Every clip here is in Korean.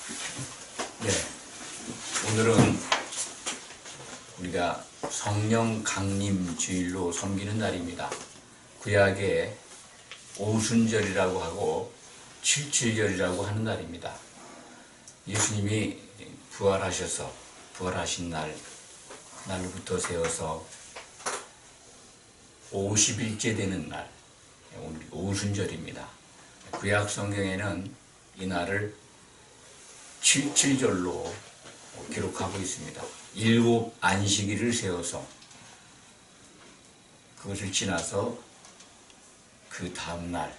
네, 오늘은 우리가 성령 강림 주일로 섬기는 날입니다. 구약의 오순절이라고 하고 칠칠절이라고 하는 날입니다. 예수님이 부활하신 날부터 세워서 50일째 되는 날, 오순절입니다. 구약 성경에는 이 날을 칠칠절로 기록하고 있습니다. 7 안식일을 세워서 그것을 지나서 그 다음날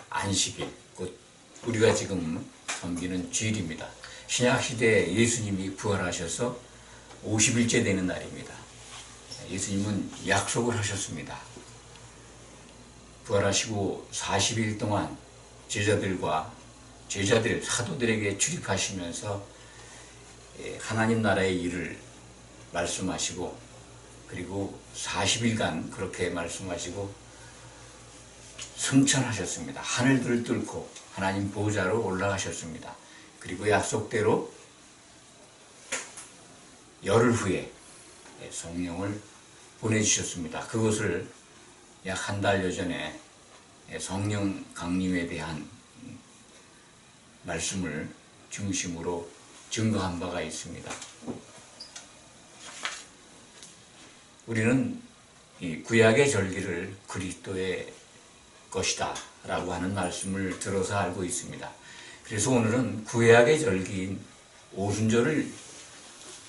안식일, 곧 우리가 지금 섬기는 주일입니다. 신약시대에 예수님이 부활하셔서 50일째 되는 날입니다. 예수님은 약속을 하셨습니다. 부활하시고 40일 동안 사도들에게 출입하시면서 하나님 나라의 일을 말씀하시고, 그리고 40일간 그렇게 말씀하시고 승천하셨습니다. 하늘들을 뚫고 하나님 보좌로 올라가셨습니다. 그리고 약속대로 열흘 후에 성령을 보내주셨습니다. 그것을 약 한 달여 전에 성령 강림에 대한 말씀을 중심으로 증거한 바가 있습니다. 우리는 이 구약의 절기를 그리스도의 것이다 라고 하는 말씀을 들어서 알고 있습니다. 그래서 오늘은 구약의 절기인 오순절을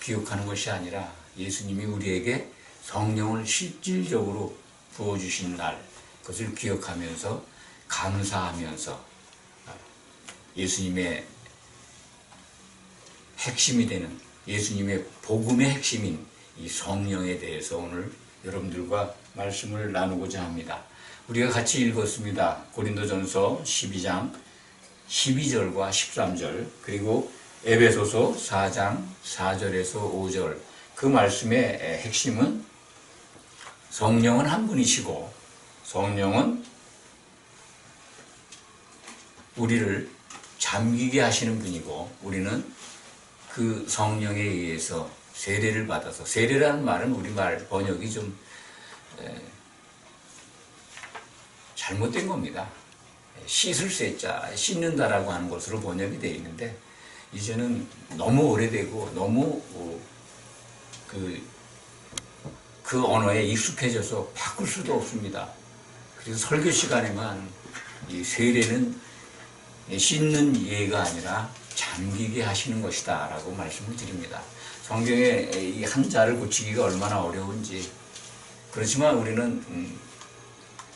기억하는 것이 아니라 예수님이 우리에게 성령을 실질적으로 부어주신 날, 그것을 기억하면서 감사하면서 예수님의 핵심이 되는, 예수님의 복음의 핵심인 이 성령에 대해서 오늘 여러분들과 말씀을 나누고자 합니다. 우리가 같이 읽었습니다. 고린도전서 12장 12절과 13절, 그리고 에베소서 4장 4절에서 5절. 그 말씀의 핵심은 성령은 한 분이시고 성령은 우리를 잠기게 하시는 분이고, 우리는 그 성령에 의해서 세례를 받아서, 세례라는 말은 우리말 번역이 좀 잘못된 겁니다. 씻을 쇠자, 씻는다라고 하는 것으로 번역이 되어 있는데, 이제는 너무 오래되고 너무 그 언어에 익숙해져서 바꿀 수도 없습니다. 그래서 설교 시간에만 이 세례는 씻는 예가 아니라 잠기게 하시는 것이다 라고 말씀을 드립니다. 성경에 이 한자를 고치기가 얼마나 어려운지. 그렇지만 우리는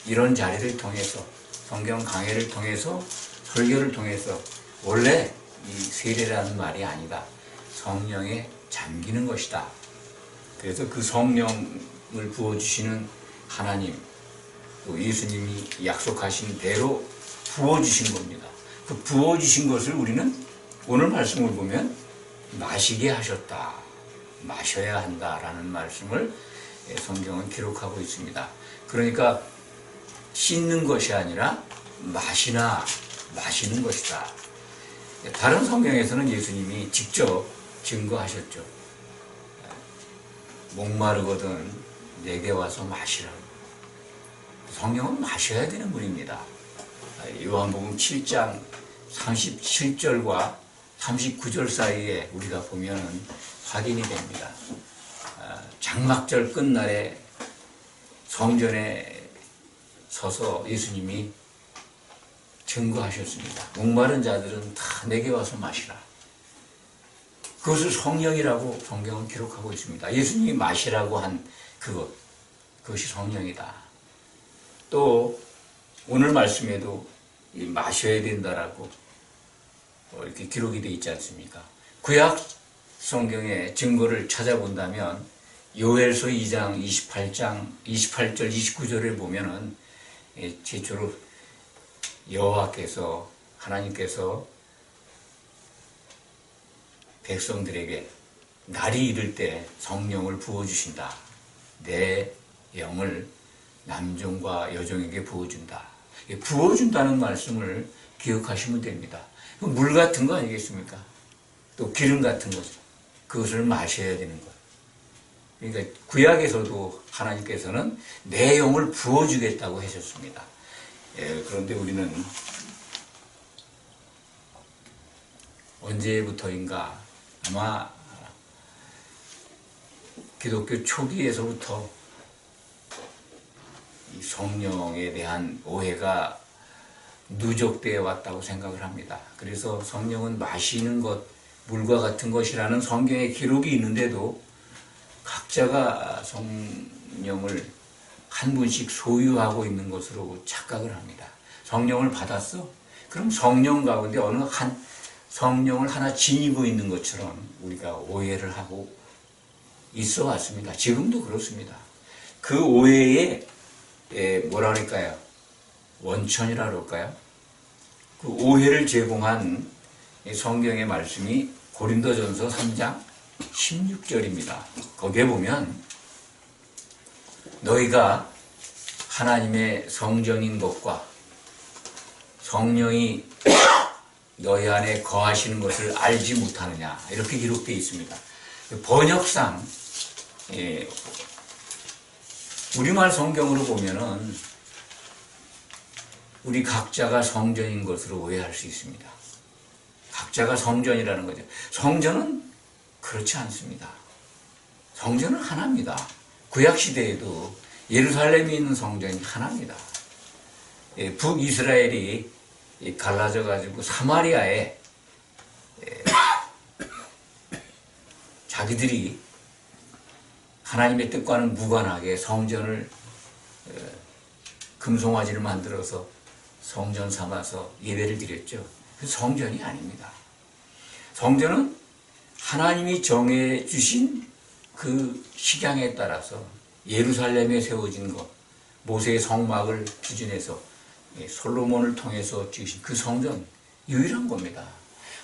이런 자리를 통해서, 성경 강해를 통해서, 설교를 통해서 원래 이 세례라는 말이 아니다, 성령에 잠기는 것이다. 그래서 그 성령을 부어주시는 하나님, 또 예수님이 약속하신 대로 부어주신 겁니다. 그 부어주신 것을 우리는 오늘 말씀을 보면 마시게 하셨다, 마셔야 한다라는 말씀을 성경은 기록하고 있습니다. 그러니까 씻는 것이 아니라 마시는 것이다. 다른 성경에서는 예수님이 직접 증거하셨죠. 목마르거든 내게 와서 마시라고. 성령은 마셔야 되는 분입니다. 요한복음 7장 37절과 39절 사이에 우리가 보면은 확인이 됩니다. 장막절 끝날에 성전에 서서 예수님이 증거하셨습니다. 목마른 자들은 다 내게 와서 마시라. 그것을 성령이라고 성경은 기록하고 있습니다. 예수님이 마시라고 한 그것이 성령이다. 또 오늘 말씀에도 마셔야 된다라고 이렇게 기록이 되어 있지 않습니까? 구약 성경의 증거를 찾아본다면 요엘서 2장 28절 29절에 보면은 최초로 여호와께서, 하나님께서 백성들에게 날이 이를 때 성령을 부어주신다. 내 영을 남종과 여종에게 부어준다. 부어준다는 말씀을 기억하시면 됩니다. 물 같은 거 아니겠습니까? 또 기름 같은 거죠. 그것을 마셔야 되는 것. 그러니까 구약에서도 하나님께서는 내 영을 부어주겠다고 하셨습니다. 그런데 우리는 언제부터인가 아마 기독교 초기에서부터 이 성령에 대한 오해가 누적되어 왔다고 생각을 합니다. 그래서 성령은 마시는 것, 물과 같은 것이라는 성경의 기록이 있는데도 각자가 성령을 한 분씩 소유하고 있는 것으로 착각을 합니다. 성령을 받았어? 그럼 성령 가운데 어느 한 성령을 하나 지니고 있는 것처럼 우리가 오해를 하고 있어 왔습니다. 지금도 그렇습니다. 그 오해에 뭐라 그럴까요? 원천이라 그럴까요? 그 오해를 제공한 성경의 말씀이 고린도전서 3장 16절입니다. 거기에 보면 너희가 하나님의 성전인 것과 성령이 너희 안에 거하시는 것을 알지 못하느냐 이렇게 기록되어 있습니다. 번역상 우리말 성경으로 보면은 우리 각자가 성전인 것으로 오해할 수 있습니다. 각자가 성전이라는 거죠. 성전은 그렇지 않습니다. 성전은 하나입니다. 구약시대에도 예루살렘에 있는 성전이 하나입니다. 북이스라엘이 갈라져가지고 사마리아에 자기들이 하나님의 뜻과는 무관하게 성전을 금송아지를 만들어서 성전 삼아서 예배를 드렸죠. 그 성전이 아닙니다. 성전은 하나님이 정해 주신 그 식양에 따라서 예루살렘에 세워진 것, 모세의 성막을 기준해서 솔로몬을 통해서 지으신 그 성전, 유일한 겁니다.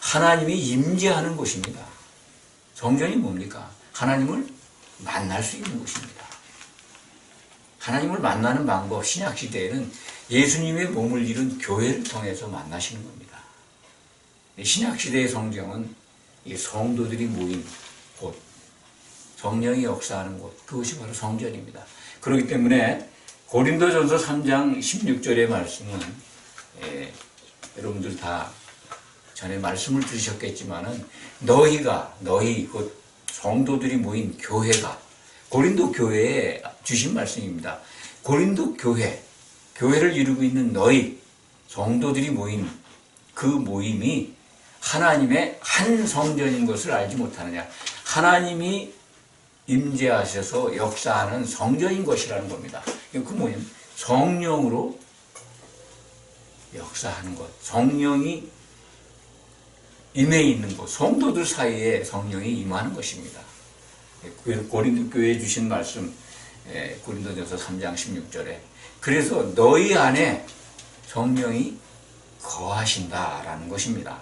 하나님이 임재하는 곳입니다. 성전이 뭡니까? 하나님을 만날 수 있는 곳입니다. 하나님을 만나는 방법, 신약시대에는 예수님의 몸을 이룬 교회를 통해서 만나시는 겁니다. 신약시대의 성경은 성도들이 모인 곳, 성령이 역사하는 곳, 그것이 바로 성전입니다. 그렇기 때문에 고린도전서 3장 16절의 말씀은 여러분들 다 전에 말씀을 들으셨겠지만은 너희 곧 성도들이 모인 교회가 고린도 교회에 주신 말씀입니다. 고린도 교회를 이루고 있는 너희 성도들이 모인 그 모임이 하나님의 한 성전인 것을 알지 못하느냐. 하나님이 임재하셔서 역사하는 성전인 것이라는 겁니다. 그 뭐냐면 성령으로 역사하는 것, 성령이 임해 있는 것, 성도들 사이에 성령이 임하는 것입니다. 고린도 교회에 주신 말씀, 고린도전서 3장 16절에 그래서 너희 안에 성령이 거하신다라는 것입니다.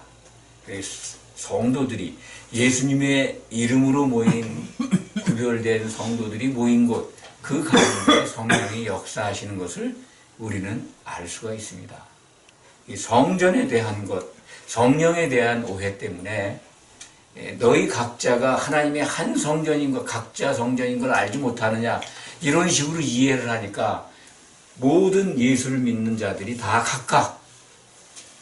성도들이 예수님의 이름으로 모인 구별된 성도들이 모인 곳, 그 가운데 성령이 역사하시는 것을 우리는 알 수가 있습니다. 이 성전에 대한 것, 성령에 대한 오해 때문에 너희 각자가 하나님의 한 성전인 것, 각자 성전인 걸 알지 못하느냐 이런 식으로 이해를 하니까 모든 예수를 믿는 자들이 다 각각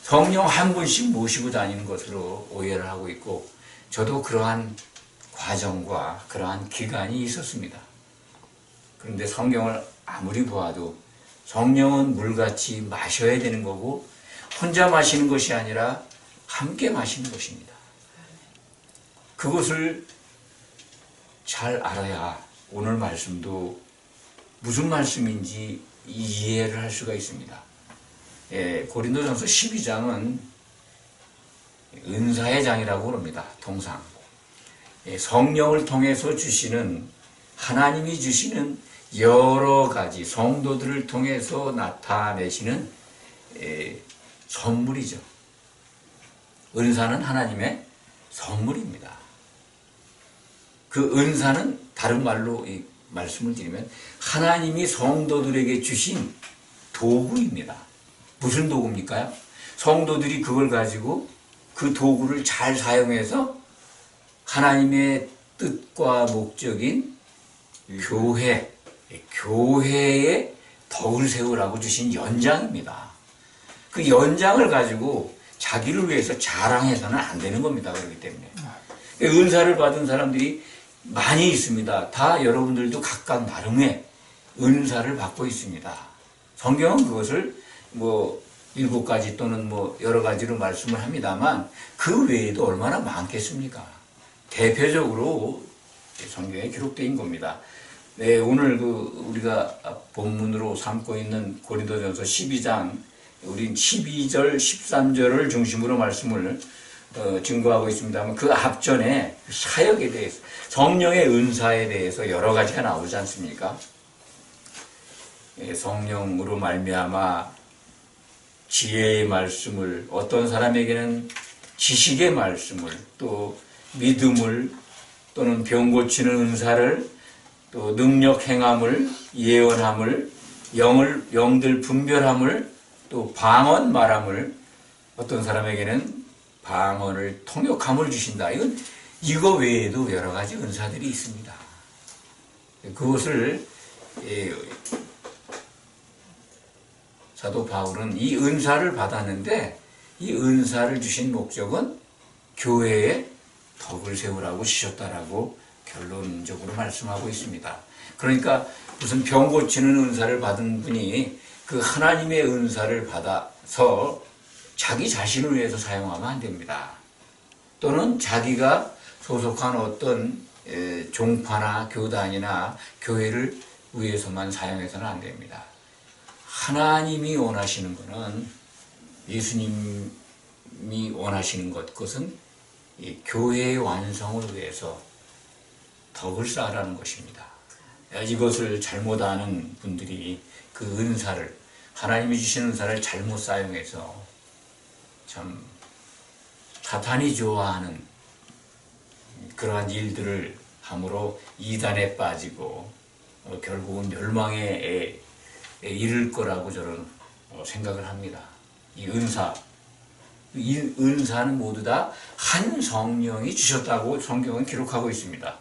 성령 한 분씩 모시고 다니는 것으로 오해를 하고 있고 저도 그러한 과정과 그러한 기간이 있었습니다. 그런데 성경을 아무리 보아도 성령은 물같이 마셔야 되는 거고 혼자 마시는 것이 아니라 함께 마시는 것입니다. 그것을 잘 알아야 오늘 말씀도 무슨 말씀인지 이해를 할 수가 있습니다. 고린도전서 12장은 은사의 장이라고 그럽니다. 통상 성령을 통해서 주시는 하나님이 주시는 여러 가지 성도들을 통해서 나타내시는 선물이죠. 은사는 하나님의 선물입니다. 그 은사는 다른 말로 이 말씀을 드리면 하나님이 성도들에게 주신 도구입니다. 무슨 도구입니까? 성도들이 그걸 가지고 그 도구를 잘 사용해서 하나님의 뜻과 목적인 교회에 덕을 세우라고 주신 연장입니다. 그 연장을 가지고 자기를 위해서 자랑해서는 안 되는 겁니다. 그렇기 때문에 은사를 받은 사람들이 많이 있습니다. 다 여러분들도 각각 나름의 은사를 받고 있습니다. 성경은 그것을 7가지 또는 여러 가지로 말씀을 합니다만 그 외에도 얼마나 많겠습니까? 대표적으로 성경에 기록된 겁니다. 네, 오늘 우리가 본문으로 삼고 있는 고린도전서 12장, 우린 12절, 13절을 중심으로 말씀을 증거하고 있습니다만 그 앞전에 사역에 대해서, 성령의 은사에 대해서 여러 가지가 나오지 않습니까? 성령으로 말미암아 지혜의 말씀을, 어떤 사람에게는 지식의 말씀을, 또 믿음을, 또는 병 고치는 은사를, 또 능력 행함을, 예언함을, 영들 분별함을, 또 방언 말함을, 어떤 사람에게는 방언을 통역함을 주신다. 이거 외에도 여러 가지 은사들이 있습니다. 그것을 사도 바울은 이 은사를 받았는데 이 은사를 주신 목적은 교회에 덕을 세우라고 주셨다라고 결론적으로 말씀하고 있습니다. 그러니까 무슨 병 고치는 은사를 받은 분이 그 하나님의 은사를 받아서 자기 자신을 위해서 사용하면 안 됩니다. 또는 자기가 소속한 어떤 종파나 교단이나 교회를 위해서만 사용해서는 안 됩니다. 하나님이 원하시는 것은, 예수님이 원하시는 것, 그것은 이 교회의 완성을 위해서 덕을 쌓으라는 것입니다. 이것을 잘못 아는 분들이 그 은사를, 하나님이 주신 은사를 잘못 사용해서 참 사탄이 좋아하는 그러한 일들을 함으로 이단에 빠지고 결국은 멸망에 이를 거라고 저는 생각을 합니다. 이 은사는 모두 다 한 성령이 주셨다고 성경은 기록하고 있습니다.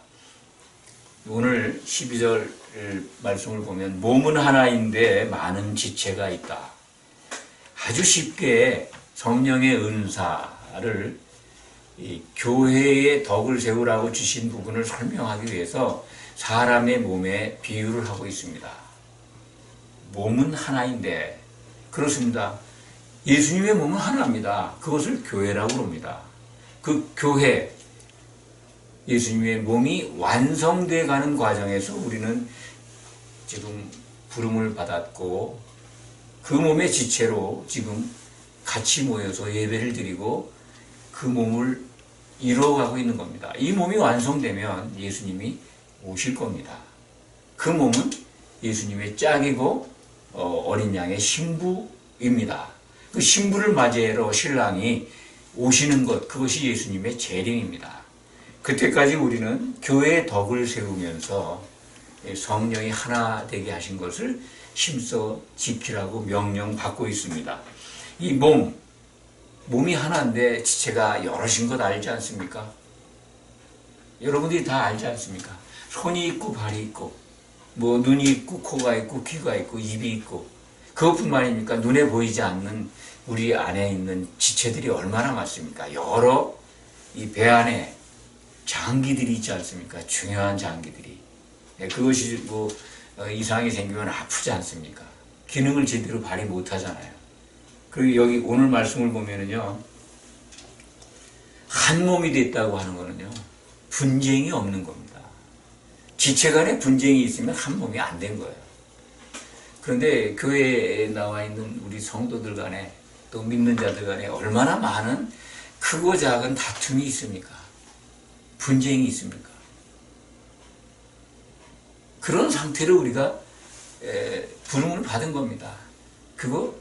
오늘 12절 말씀을 보면 몸은 하나인데 많은 지체가 있다. 아주 쉽게 성령의 은사를 이 교회의 덕을 세우라고 주신 부분을 설명하기 위해서 사람의 몸에 비유를 하고 있습니다. 몸은 하나인데, 그렇습니다. 예수님의 몸은 하나입니다. 그것을 교회라고 합니다. 그 교회, 예수님의 몸이 완성돼 가는 과정에서 우리는 지금 부름을 받았고 그 몸의 지체로 지금 같이 모여서 예배를 드리고 그 몸을 이루어가고 있는 겁니다. 이 몸이 완성되면 예수님이 오실 겁니다. 그 몸은 예수님의 짝이고 어린 양의 신부입니다. 그 신부를 맞이하러 신랑이 오시는 것, 그것이 예수님의 재림입니다. 그때까지 우리는 교회의 덕을 세우면서 성령이 하나 되게 하신 것을 힘써 지키라고 명령받고 있습니다. 이 몸이 하나인데 지체가 여럿인 것 알지 않습니까? 여러분들이 다 알지 않습니까? 손이 있고 발이 있고 눈이 있고 코가 있고 귀가 있고 입이 있고, 그것뿐만입니까? 눈에 보이지 않는 우리 안에 있는 지체들이 얼마나 많습니까? 여러 이 배 안에 장기들이 있지 않습니까? 중요한 장기들이. 그것이 이상이 생기면 아프지 않습니까? 기능을 제대로 발휘 못하잖아요. 그리고 여기 오늘 말씀을 보면은요, 한 몸이 됐다고 하는 거는요, 분쟁이 없는 겁니다. 지체 간에 분쟁이 있으면 한 몸이 안 된 거예요. 그런데 교회에 나와 있는 우리 성도들 간에 또 믿는 자들 간에 얼마나 많은 크고 작은 다툼이 있습니까? 분쟁이 있습니까? 그런 상태로 우리가 부름을 받은 겁니다. 그거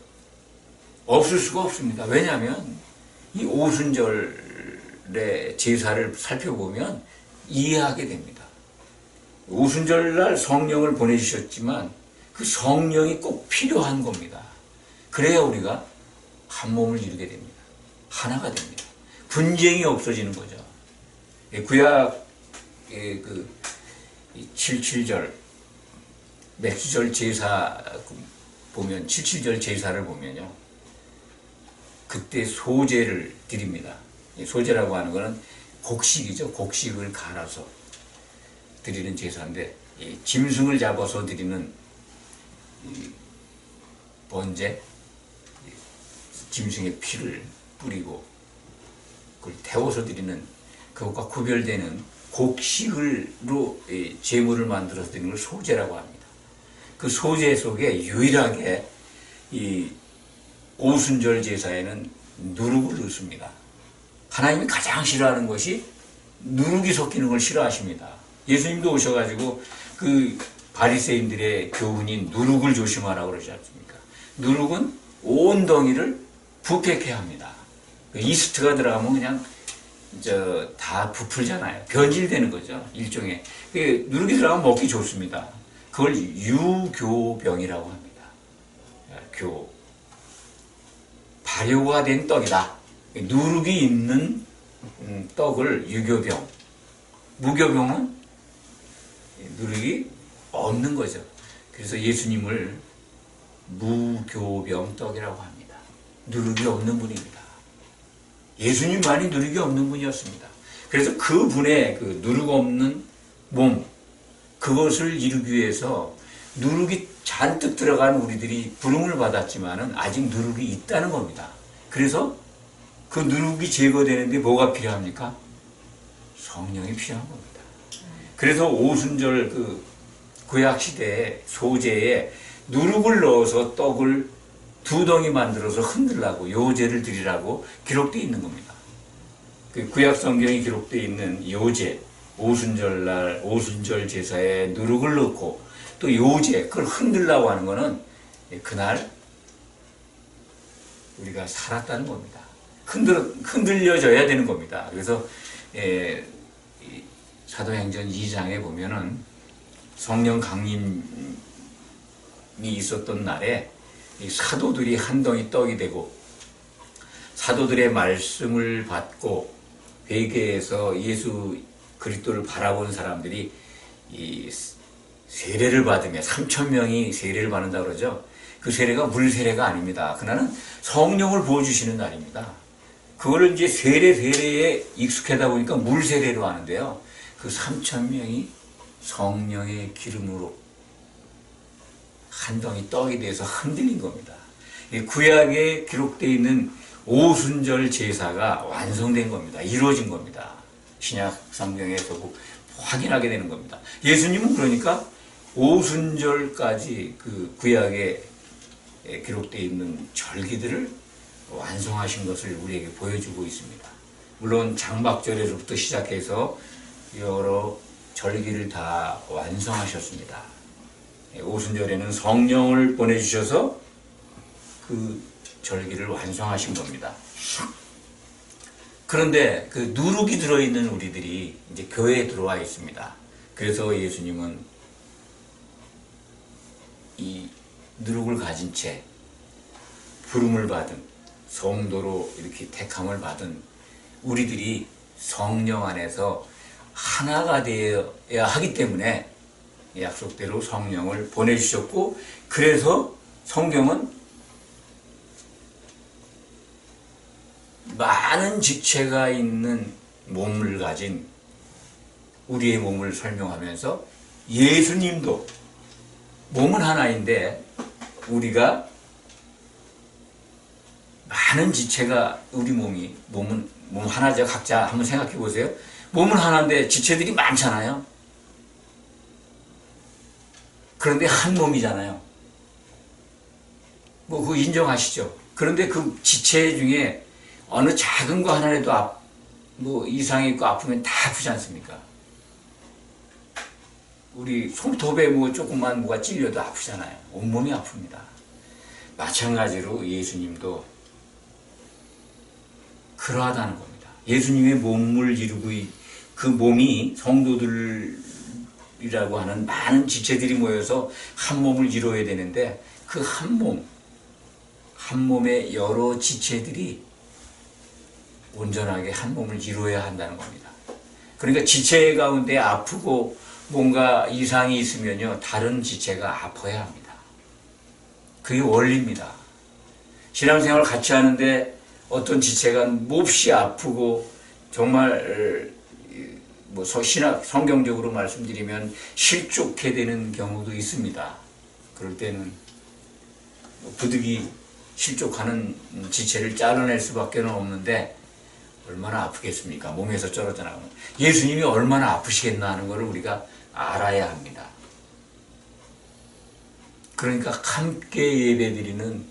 없을 수가 없습니다. 왜냐하면 이 오순절의 제사를 살펴보면 이해하게 됩니다. 오순절날 성령을 보내주셨지만 그 성령이 꼭 필요한 겁니다. 그래야 우리가 한 몸을 이루게 됩니다. 하나가 됩니다. 분쟁이 없어지는 거죠. 구약의 그 77절 맥주절 제사 보면 77절 제사를 보면요. 그때 소제를 드립니다. 소제라고 하는 것은 곡식이죠. 곡식을 갈아서 드리는 제사인데 짐승을 잡아서 드리는 번제, 짐승의 피를 뿌리고 그걸 태워서 드리는 그것과 구별되는 곡식으로 제물을 만들어서 드리는 걸 소제라고 합니다. 그 소제 속에 유일하게 이 오순절 제사에는 누룩을 넣습니다. 하나님이 가장 싫어하는 것이 누룩이 섞이는 걸 싫어하십니다. 예수님도 오셔가지고 그 바리새인들의 교훈인 누룩을 조심하라고 그러지 않습니까? 누룩은 온 덩이를 부패케 합니다. 이스트가 들어가면 그냥 다 부풀잖아요. 변질되는 거죠. 일종의. 누룩이 들어가면 먹기 좋습니다. 그걸 유교병이라고 합니다. 발효가 된 떡이다. 누룩이 있는 떡을 유교병. 무교병은 누룩이 없는 거죠. 그래서 예수님을 무교병 떡이라고 합니다. 누룩이 없는 분입니다. 예수님만이 누룩이 없는 분이었습니다. 그래서 그분의 그 누룩 없는 몸, 그것을 이루기 위해서 누룩이 잔뜩 들어간 우리들이 부름을 받았지만은 아직 누룩이 있다는 겁니다. 그래서 그 누룩이 제거되는데 뭐가 필요합니까? 성령이 필요한 겁니다. 그래서 오순절 그 구약시대의 소제에 누룩을 넣어서 떡을 두 덩이 만들어서 흔들라고 요제를 드리라고 기록되어 있는 겁니다. 그 구약 성경에 기록되어 있는 요제, 오순절날 오순절 제사에 누룩을 넣고 또 요제, 그걸 흔들라고 하는 것은 그날 우리가 살았다는 겁니다. 흔들려져야 되는 겁니다. 그래서 사도행전 2장에 보면은 성령 강림이 있었던 날에 이 사도들이 한 덩이 떡이 되고 사도들의 말씀을 받고 회개해서 예수 그리스도를 바라본 사람들이 이 세례를 받으며 3,000명이 세례를 받는다고 그러죠. 그 세례가 물 세례가 아닙니다. 그날은 성령을 부어주시는 날입니다. 그거를 이제 세례에 익숙하다 보니까 물 세례로 하는데요. 그 3,000명이 성령의 기름으로 한 덩이 떡이 돼서 흔들린 겁니다. 구약에 기록되어 있는 오순절 제사가 완성된 겁니다. 이루어진 겁니다. 신약 성경에서 확인하게 되는 겁니다. 예수님은 그러니까 오순절까지 그 구약에 기록되어 있는 절기들을 완성하신 것을 우리에게 보여주고 있습니다. 물론 장막절에서부터 시작해서 여러 절기를 다 완성하셨습니다. 오순절에는 성령을 보내주셔서 그 절기를 완성하신 겁니다. 그런데 그 누룩이 들어있는 우리들이 이제 교회에 들어와 있습니다. 그래서 예수님은 이 누룩을 가진 채 부름을 받은 성도로 이렇게 택함을 받은 우리들이 성령 안에서 하나가 되어야 하기 때문에 약속대로 성령을 보내주셨고, 그래서 성경은 많은 직체가 있는 몸을 가진 우리의 몸을 설명하면서 예수님도 몸은 하나인데 우리가 많은 지체가 우리 몸은 몸 하나죠. 각자 한번 생각해 보세요. 몸은 하나인데 지체들이 많잖아요. 그런데 한 몸이잖아요. 뭐 그거 인정하시죠? 그런데 그 지체 중에 어느 작은 거 하나라도 뭐 이상이 있고 아프면 다 아프지 않습니까? 우리 손톱에 뭐 조금만 뭐가 찔려도 아프잖아요. 온몸이 아픕니다. 마찬가지로 예수님도 그러하다는 겁니다. 예수님의 몸을 이루고 그 몸이 성도들이라고 하는 많은 지체들이 모여서 한 몸을 이루어야 되는데 그 한 몸의 여러 지체들이 온전하게 한 몸을 이루어야 한다는 겁니다. 그러니까 지체 가운데 아프고 뭔가 이상이 있으면요, 다른 지체가 아파야 합니다. 그게 원리입니다. 신앙생활 같이 하는데 어떤 지체가 몹시 아프고 정말 뭐 성경적으로 말씀드리면 실족해 되는 경우도 있습니다. 그럴 때는 부득이 실족하는 지체를 잘라낼 수밖에 없는데 얼마나 아프겠습니까? 몸에서 떨어져 나가면. 예수님이 얼마나 아프시겠나 하는 것을 우리가 알아야 합니다. 그러니까 함께 예배드리는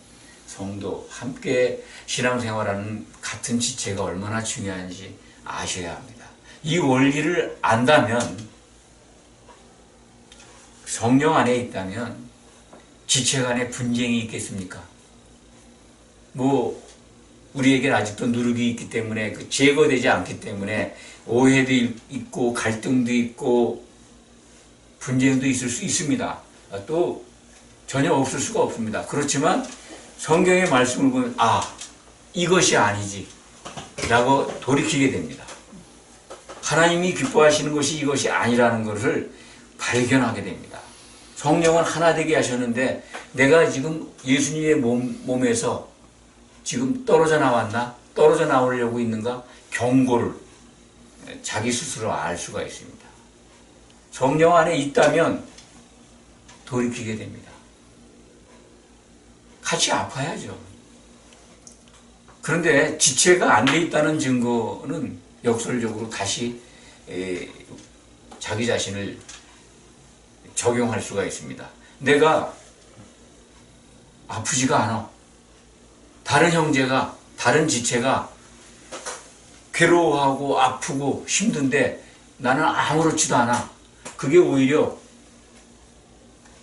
성도, 함께 신앙생활하는 같은 지체가 얼마나 중요한지 아셔야 합니다. 이 원리를 안다면, 성령 안에 있다면 지체 간에 분쟁이 있겠습니까? 우리에게는 아직도 누룩이 있기 때문에 제거되지 않기 때문에 오해도 있고 갈등도 있고 분쟁도 있을 수 있습니다. 또 전혀 없을 수가 없습니다. 그렇지만 성경의 말씀을 보면 이것이 아니지 라고 돌이키게 됩니다. 하나님이 기뻐하시는 것이 이것이 아니라는 것을 발견하게 됩니다. 성령은 하나 되게 하셨는데 내가 지금 예수님의 몸에서 지금 떨어져 나왔나? 떨어져 나오려고 있는가? 경고를 자기 스스로 알 수가 있습니다. 성령 안에 있다면 돌이키게 됩니다. 같이 아파야죠. 그런데 지체가 안 돼 있다는 증거는 역설적으로 다시 자기 자신을 적용할 수가 있습니다. 내가 아프지가 않아. 다른 형제가, 다른 지체가 괴로워하고 아프고 힘든데 나는 아무렇지도 않아. 그게 오히려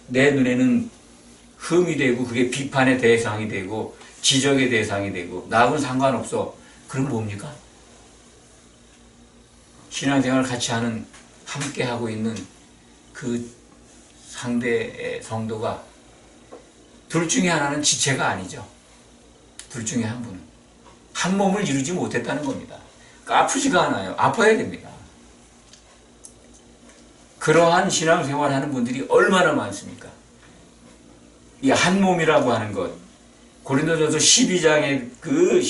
내 눈에는 흠이 되고 그게 비판의 대상이 되고 지적의 대상이 되고 나하고는 상관없어. 그럼 뭡니까? 신앙생활 같이 하는, 함께 하고 있는 그 상대의 성도가 둘 중에 하나는 지체가 아니죠. 둘 중에 한 분은 한 몸을 이루지 못했다는 겁니다. 그러니까 아프지가 않아요. 아파야 됩니다. 그러한 신앙생활 하는 분들이 얼마나 많습니까? 이 한 몸이라고 하는 것, 고린도전서 12장에 그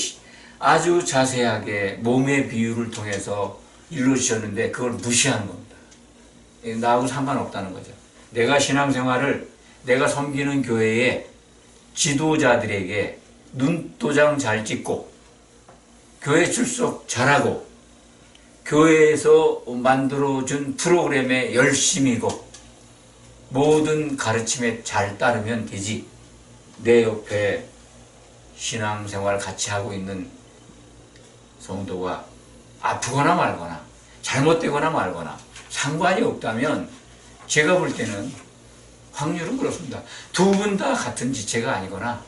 아주 자세하게 몸의 비유를 통해서 일러주셨는데 그걸 무시하는 겁니다. 나하고 상관없다는 거죠. 내가 신앙생활을 내가 섬기는 교회의 지도자들에게 눈도장 잘 찍고 교회 출석 잘하고 교회에서 만들어준 프로그램에 열심이고 모든 가르침에 잘 따르면 되지, 내 옆에 신앙생활 같이 하고 있는 성도가 아프거나 말거나 잘못되거나 말거나 상관이 없다면 제가 볼 때는 확률은 그렇습니다. 두 분 다 같은 지체가 아니거나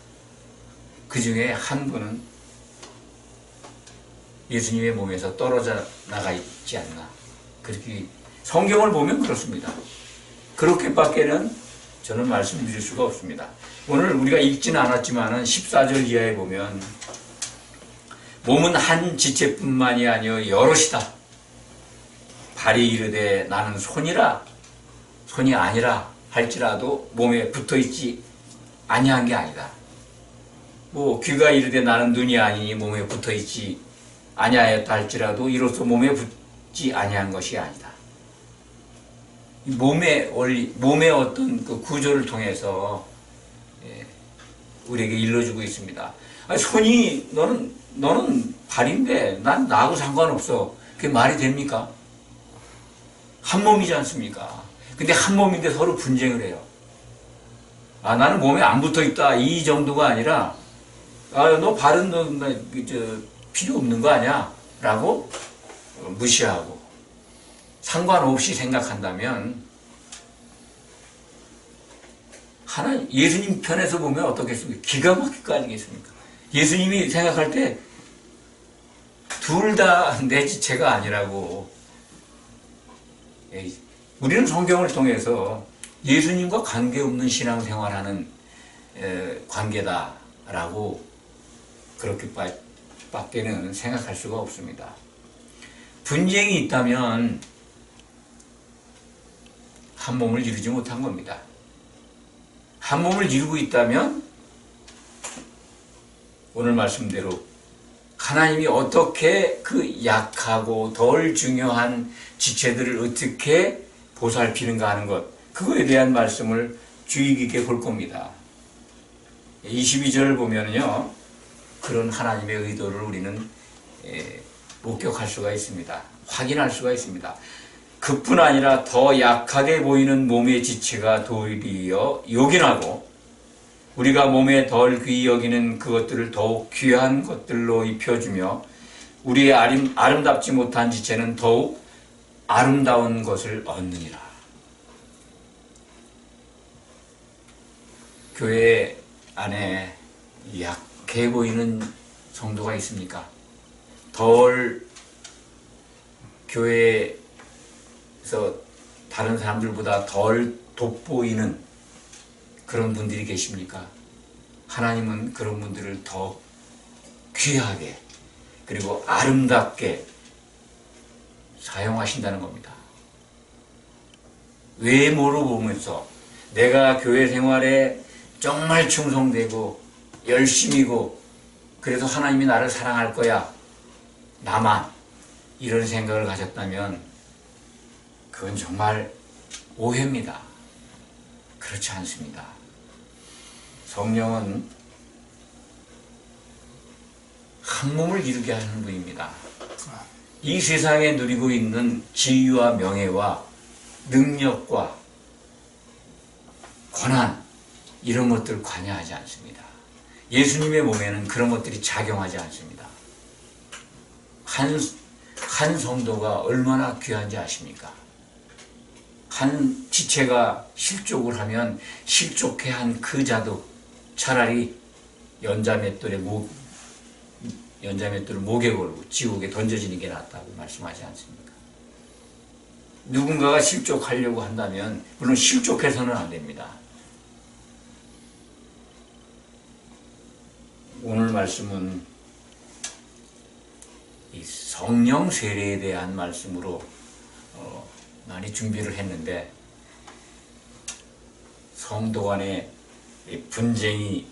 그 중에 한 분은 예수님의 몸에서 떨어져 나가 있지 않나. 그렇게 성경을 보면 그렇습니다. 그렇게밖에는 저는 말씀드릴 수가 없습니다. 오늘 우리가 읽지는 않았지만 14절 이하에 보면 몸은 한 지체뿐만이 아니여 여럿이다. 발이 이르되 나는 손이라, 손이 아니라 할지라도 몸에 붙어있지 아니한 게 아니다. 귀가 이르되 나는 눈이 아니니 몸에 붙어있지 아니하였다 할지라도 이로써 몸에 붙지 아니한 것이 아니다. 몸의 원리, 몸의 어떤 그 구조를 통해서 우리에게 일러주고 있습니다. 손이 너는 발인데 난 나하고 상관없어. 그게 말이 됩니까? 한 몸이지 않습니까? 근데 한 몸인데 서로 분쟁을 해요. 나는 몸에 안 붙어 있다. 이 정도가 아니라 너 발은 필요 없는 거 아니야? 라고 무시하고 상관없이 생각한다면 예수님 편에서 보면 어떻겠습니까? 기가 막힐 거 아니겠습니까? 예수님이 생각할 때 둘 다 내 지체가 아니라고. 우리는 성경을 통해서 예수님과 관계없는 신앙생활하는 관계다라고 그렇게 밖에는 생각할 수가 없습니다. 분쟁이 있다면 한 몸을 이루지 못한 겁니다. 한 몸을 이루고 있다면 오늘 말씀대로 하나님이 어떻게 그 약하고 덜 중요한 지체들을 어떻게 보살피는가 하는 것, 그거에 대한 말씀을 주의 깊게 볼 겁니다. 22절을 보면요, 그런 하나님의 의도를 우리는 목격할 수가 있습니다. 확인할 수가 있습니다. 그뿐 아니라 더 약하게 보이는 몸의 지체가 도리어 요긴하고 우리가 몸에 덜 귀히 여기는 그것들을 더욱 귀한 것들로 입혀주며 우리의 아름답지 못한 지체는 더욱 아름다운 것을 얻느니라. 교회 안에 약해 보이는 성도가 있습니까? 덜 교회에서 다른 사람들보다 덜 돋보이는 그런 분들이 계십니까? 하나님은 그런 분들을 더 귀하게 그리고 아름답게 사용하신다는 겁니다. 외모로 보면서 내가 교회 생활에 정말 충성되고 열심이고 그래서 하나님이 나를 사랑할 거야, 나만, 이런 생각을 가졌다면 그건 정말 오해입니다. 그렇지 않습니다. 성령은 한 몸을 이루게 하는 분입니다. 이 세상에 누리고 있는 지위와 명예와 능력과 권한, 이런 것들 관여하지 않습니다. 예수님의 몸에는 그런 것들이 작용하지 않습니다. 한 성도가 얼마나 귀한지 아십니까? 한 지체가 실족을 하면 실족해 한 그 자도 차라리 연자맷돌을 목에 걸고 지옥에 던져지는 게 낫다고 말씀하지 않습니까? 누군가가 실족하려고 한다면 물론 실족해서는 안 됩니다. 오늘 말씀은 이 성령 세례에 대한 말씀으로 많이 준비를 했는데, 성도 간의 분쟁이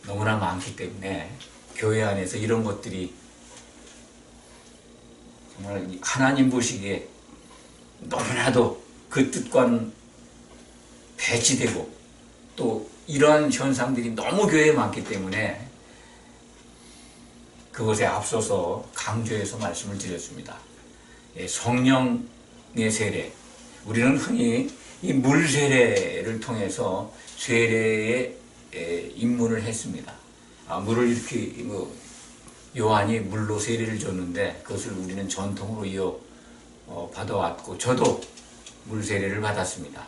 너무나 많기 때문에 교회 안에서 이런 것들이 정말 하나님 보시기에 너무나도 그 뜻과는 배치되고 또 이러한 현상들이 너무 교회에 많기 때문에 그것에 앞서서 강조해서 말씀을 드렸습니다. 성령의 세례, 우리는 흔히 이 물 세례를 통해서 세례에 입문을 했습니다. 물을 이렇게 요한이 물로 세례를 줬는데 그것을 우리는 전통으로 받아왔고, 저도 물 세례를 받았습니다.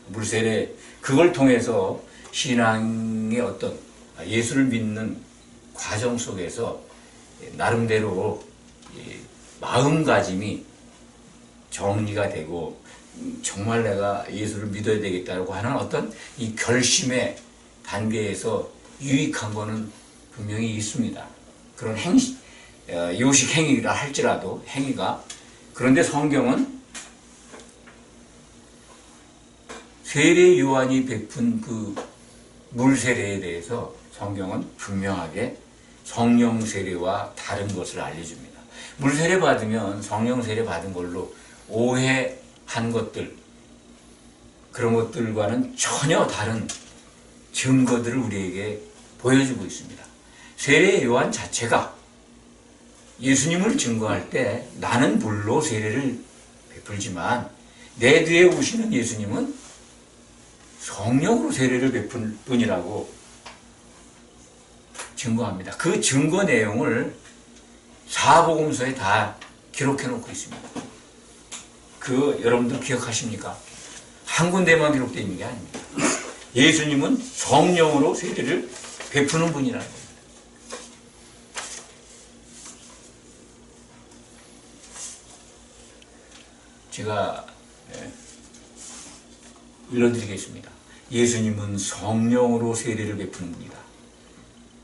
물 세례, 그걸 통해서 신앙의 어떤 예수를 믿는 과정 속에서 나름대로 마음가짐이 정리가 되고 정말 내가 예수를 믿어야 되겠다고 하는 어떤 이 결심의 단계에서 유익한 거는 분명히 있습니다. 그런 요식 행위라 할지라도 행위가. 그런데 성경은 세례 요한이 베푼 그 물 세례에 대해서 성경은 분명하게 성령 세례와 다른 것을 알려줍니다. 물 세례 받으면 성령 세례 받은 걸로 오해한 것들, 그런 것들과는 전혀 다른 증거들을 우리에게 보여주고 있습니다. 세례 요한 자체가 예수님을 증거할 때 나는 물로 세례를 베풀지만 내 뒤에 오시는 예수님은 성령으로 세례를 베푼 분이라고 증거합니다. 그 증거 내용을 사복음서에 다 기록해 놓고 있습니다. 그 여러분들 기억하십니까? 한 군데만 기록되어 있는 게 아닙니다. 예수님은 성령으로 세례를 베푸는 분이라는 겁니다. 제가 일러드리겠습니다. 예수님은 성령으로 세례를 베푸는 분이다.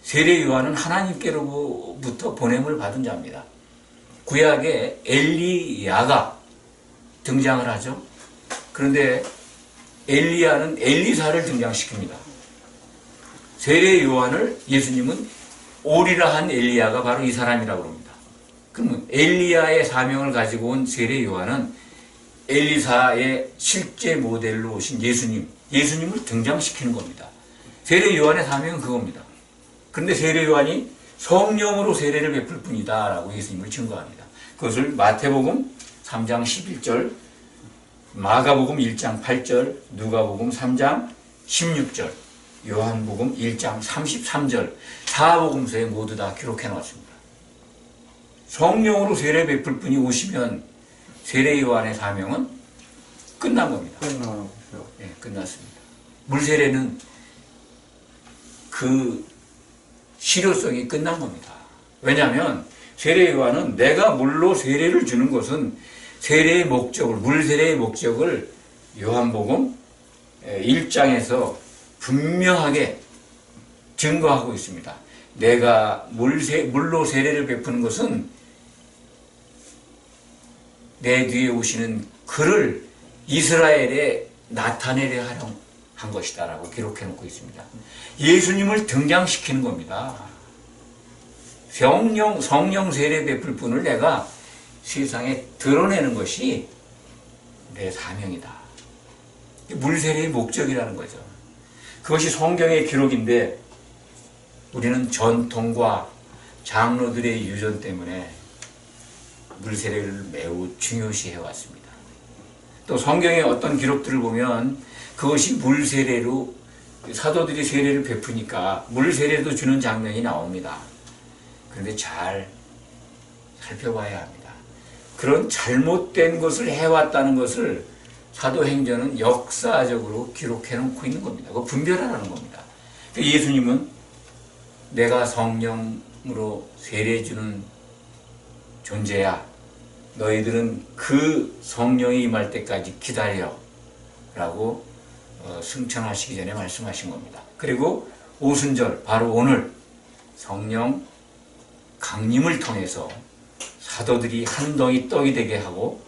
세례 요한은 하나님께로부터 보냄을 받은 자입니다. 구약에 엘리야가 등장을 하죠. 그런데 엘리야는 엘리사를 등장시킵니다. 세례 요한을 예수님은 오리라 한 엘리야가 바로 이 사람이라고 합니다. 그러면 엘리야의 사명을 가지고 온 세례 요한은 엘리사의 실제 모델로 오신 예수님을 등장시키는 겁니다. 세례 요한의 사명은 그겁니다. 그런데 세례 요한이 성령으로 세례를 베풀 뿐이다 라고 예수님을 증거합니다. 그것을 마태복음 3장 11절, 마가복음 1장 8절, 누가복음 3장 16절, 요한복음 1장 33절, 사복음서에 모두 다 기록해 놓았습니다. 성령으로 세례 베풀 분이 오시면 세례 요한의 사명은 끝난 겁니다. 네, 끝났습니다. 물세례는 그 실효성이 끝난 겁니다. 왜냐하면 세례 요한은 내가 물로 세례를 주는 것은 세례의 목적을, 물세례의 목적을 요한복음 1장에서 분명하게 증거하고 있습니다. 내가 물로 세례를 베푸는 것은 내 뒤에 오시는 그를 이스라엘에 나타내려 한 것이다 라고 기록해 놓고 있습니다. 예수님을 등장시키는 겁니다. 성령 세례 베풀 분을 내가 세상에 드러내는 것이 내 사명이다. 물세례의 목적이라는 거죠. 그것이 성경의 기록인데 우리는 전통과 장로들의 유전 때문에 물세례를 매우 중요시 해왔습니다. 또 성경의 어떤 기록들을 보면 그것이 물세례로 사도들이 세례를 베푸니까 물세례도 주는 장면이 나옵니다. 그런데 잘 살펴봐야 합니다. 그런 잘못된 것을 해왔다는 것을 사도행전은 역사적으로 기록해 놓고 있는 겁니다. 그거 분별하라는 겁니다. 예수님은 내가 성령으로 세례 주는 존재야. 너희들은 그 성령이 임할 때까지 기다려. 라고 승천하시기 전에 말씀하신 겁니다. 그리고 오순절, 바로 오늘 성령 강림을 통해서 사도들이 한 덩이 떡이 되게 하고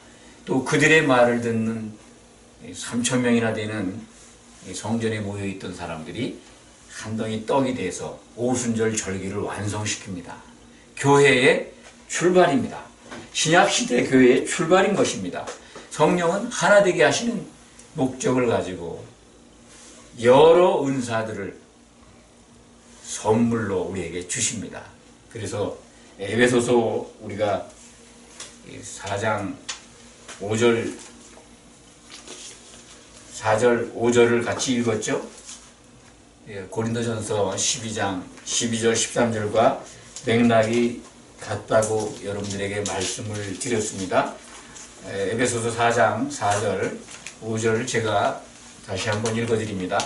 또 그들의 말을 듣는 3,000명이나 되는 성전에 모여있던 사람들이 한 덩이 떡이 돼서 오순절 절기를 완성시킵니다. 교회의 출발입니다. 신약시대 교회의 출발인 것입니다. 성령은 하나 되게 하시는 목적을 가지고 여러 은사들을 선물로 우리에게 주십니다. 그래서 에베소서 우리가 4장 5절 4절 5절을 같이 읽었죠. 고린도전서 12장 12절 13절과 맥락이 같다고 여러분들에게 말씀을 드렸습니다. 에베소서 4장 4절 5절을 제가 다시 한번 읽어드립니다.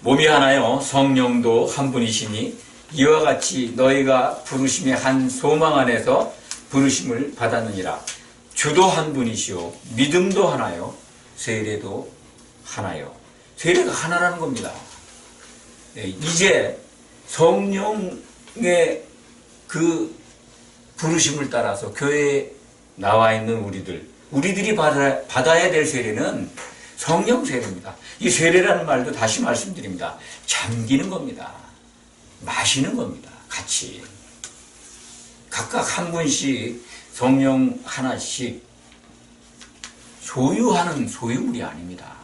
몸이 하나요 성령도 한 분이시니 이와 같이 너희가 부르심의 한 소망 안에서 부르심을 받았느니라. 주도 한 분이시오 믿음도 하나요 세례도 하나요. 세례가 하나라는 겁니다. 이제 성령의 그 부르심을 따라서 교회에 나와 있는 우리들이 받아야 될 세례는 성령 세례입니다. 이 세례라는 말도 다시 말씀드립니다. 잠기는 겁니다. 마시는 겁니다. 같이. 각각 한 분씩 성령 하나씩 소유하는 소유물이 아닙니다.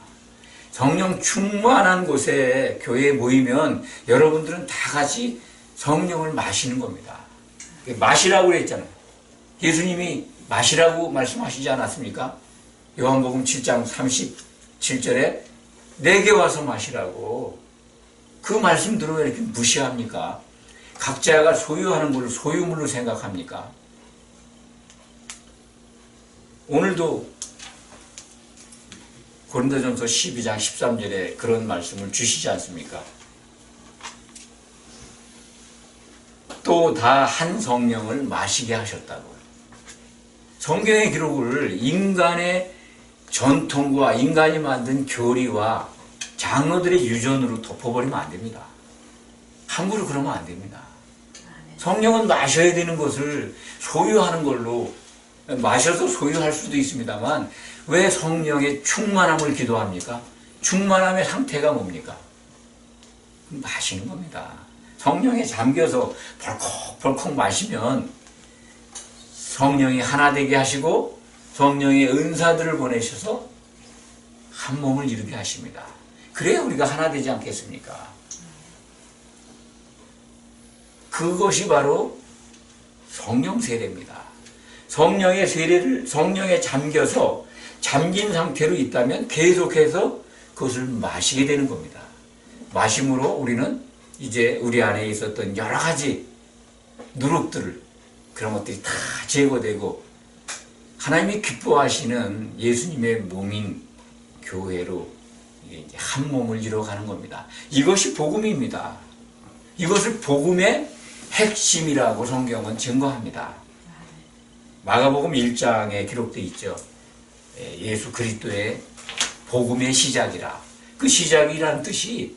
성령 충만한 곳에 교회에 모이면 여러분들은 다 같이 성령을 마시는 겁니다. 마시라고 그랬잖아요. 예수님이 마시라고 말씀하시지 않았습니까? 요한복음 7장 37절에 내게 와서 마시라고. 그 말씀들을 왜 이렇게 무시합니까? 각자가 소유하는 걸 소유물로 생각합니까? 오늘도 고린도전서 12장 13절에 그런 말씀을 주시지 않습니까? 또 다 한 성령을 마시게 하셨다고. 성경의 기록을 인간의 전통과 인간이 만든 교리와 장로들의 유전으로 덮어버리면 안 됩니다. 함부로 그러면 안 됩니다. 성령은 마셔야 되는 것을 소유하는 걸로, 마셔서 소유할 수도 있습니다만 왜 성령의 충만함을 기도합니까? 충만함의 상태가 뭡니까? 마시는 겁니다. 성령에 잠겨서 벌컥벌컥 마시면 성령이 하나 되게 하시고 성령의 은사들을 보내셔서 한 몸을 이루게 하십니다. 그래야 우리가 하나 되지 않겠습니까? 그것이 바로 성령 세례입니다. 성령의 세례를, 성령에 잠겨서 잠긴 상태로 있다면 계속해서 그것을 마시게 되는 겁니다. 마심으로 우리는 이제 우리 안에 있었던 여러 가지 누룩들을, 그런 것들이 다 제거되고 하나님이 기뻐하시는 예수님의 몸인 교회로 이제 한 몸을 이루어가는 겁니다. 이것이 복음입니다. 이것을 복음의 핵심이라고 성경은 증거합니다. 마가복음 1장에 기록되어 있죠. 예수 그리스도의 복음의 시작이라. 그 시작이라는 뜻이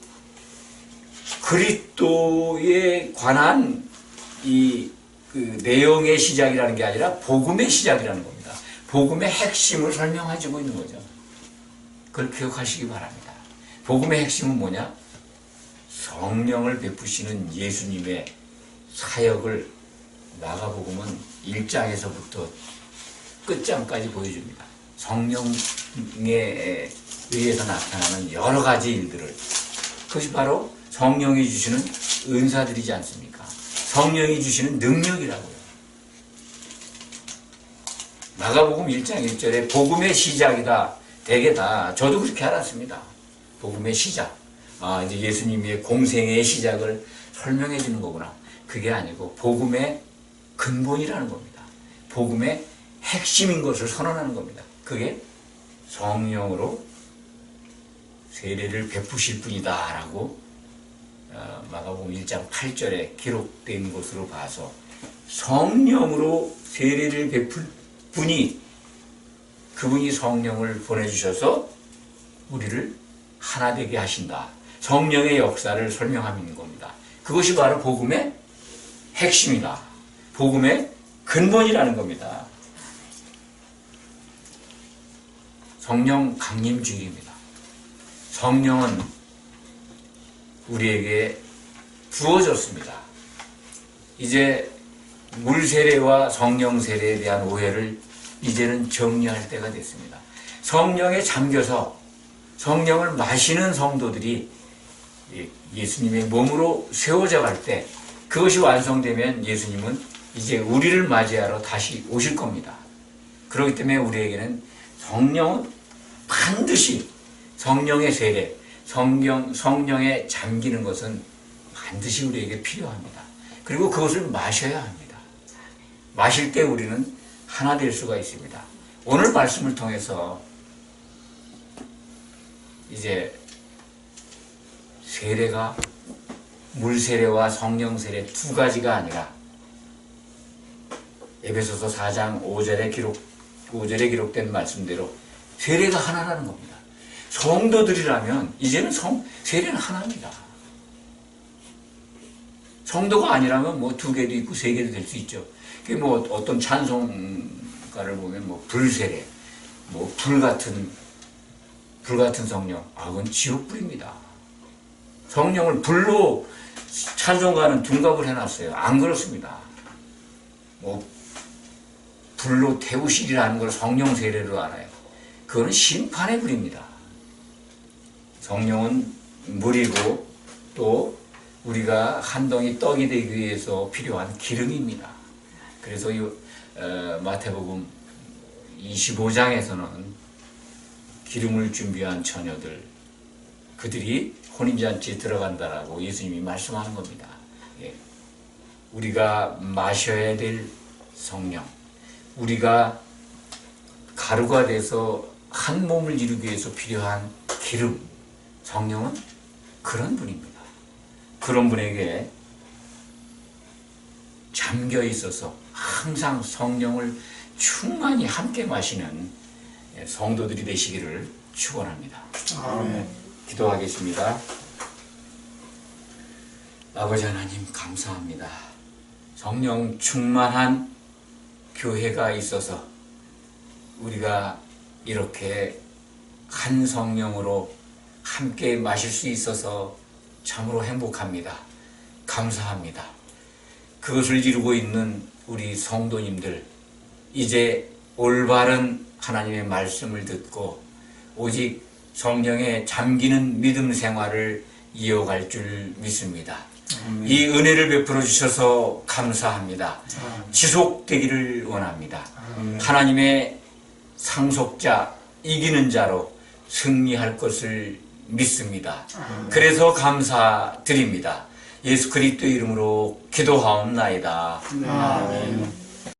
그리스도에 관한 그 내용의 시작이라는 게 아니라 복음의 시작이라는 겁니다. 복음의 핵심을 설명해주고 있는 거죠. 그걸 기억하시기 바랍니다. 복음의 핵심은 뭐냐? 성령을 베푸시는 예수님의 사역을 마가복음은 1장에서부터 끝장까지 보여줍니다. 성령에 의해서 나타나는 여러 가지 일들을, 그것이 바로 성령이 주시는 은사들이지 않습니까? 성령이 주시는 능력이라고요. 마가복음 1장 1절에 복음의 시작이다. 대개다. 저도 그렇게 알았습니다. 복음의 시작. 이제 예수님의 공생의 시작을 설명해 주는 거구나. 그게 아니고 복음의 근본이라는 겁니다. 복음의 핵심인 것을 선언하는 겁니다. 그게 성령으로 세례를 베푸실 분이다 라고 마가복음 1장 8절에 기록된 것으로 봐서 성령으로 세례를 베풀 분이, 그분이 성령을 보내주셔서 우리를 하나 되게 하신다. 성령의 역사를 설명하는 겁니다. 그것이 바로 복음의 핵심이다. 복음의 근본이라는 겁니다. 성령 강림 주일입니다. 성령은 우리에게 부어졌습니다. 이제 물 세례와 성령 세례에 대한 오해를 이제는 정리할 때가 됐습니다. 성령에 잠겨서 성령을 마시는 성도들이 예수님의 몸으로 세워져 갈 때, 그것이 완성되면 예수님은 이제 우리를 맞이하러 다시 오실 겁니다. 그렇기 때문에 우리에게는 성령은 반드시, 성령의 세례, 성령에 잠기는 것은 반드시 우리에게 필요합니다. 그리고 그것을 마셔야 합니다. 마실 때 우리는 하나 될 수가 있습니다. 오늘 말씀을 통해서 이제 세례가 물 세례와 성령 세례 두 가지가 아니라 에베소서 4장 5절에 기록된 말씀대로 세례가 하나라는 겁니다. 성도들이라면 이제는 세례는 하나입니다. 성도가 아니라면 뭐 두 개도 있고 세 개도 될 수 있죠. 그게 뭐 어떤 찬송가를 보면 뭐 불세례, 뭐 불같은 성령, 그건 지옥불입니다. 성령을 불로 찬송가는 둔갑을 해놨어요. 안 그렇습니다. 뭐 불로 태우시리라는 걸 성령 세례로 알아요. 그거는 심판의 불입니다. 성령은 물이고 또 우리가 한 덩이 떡이 되기 위해서 필요한 기름입니다. 그래서 이 마태복음 25장에서는 기름을 준비한 처녀들, 그들이 혼인잔치에 들어간다라고 예수님이 말씀하는 겁니다. 예. 우리가 마셔야 될 성령, 우리가 가루가 돼서 한 몸을 이루기 위해서 필요한 기름, 성령은 그런 분입니다. 그런 분에게 잠겨 있어서 항상 성령을 충만히 함께 마시는 성도들이 되시기를 축원합니다. 아멘. 기도하겠습니다. 아버지 하나님 감사합니다. 성령 충만한 교회가 있어서 우리가 이렇게 한 성령으로 함께 마실 수 있어서 참으로 행복합니다. 감사합니다. 그것을 이루고 있는 우리 성도님들, 이제 올바른 하나님의 말씀을 듣고 오직 성령에 잠기는 믿음 생활을 이어갈 줄 믿습니다. 이 은혜를 베풀어 주셔서 감사합니다. 지속되기를 원합니다. 하나님의 상속자, 이기는 자로 승리할 것을 믿습니다. 그래서 감사드립니다. 예수 그리스도 이름으로 기도하옵나이다. 아멘.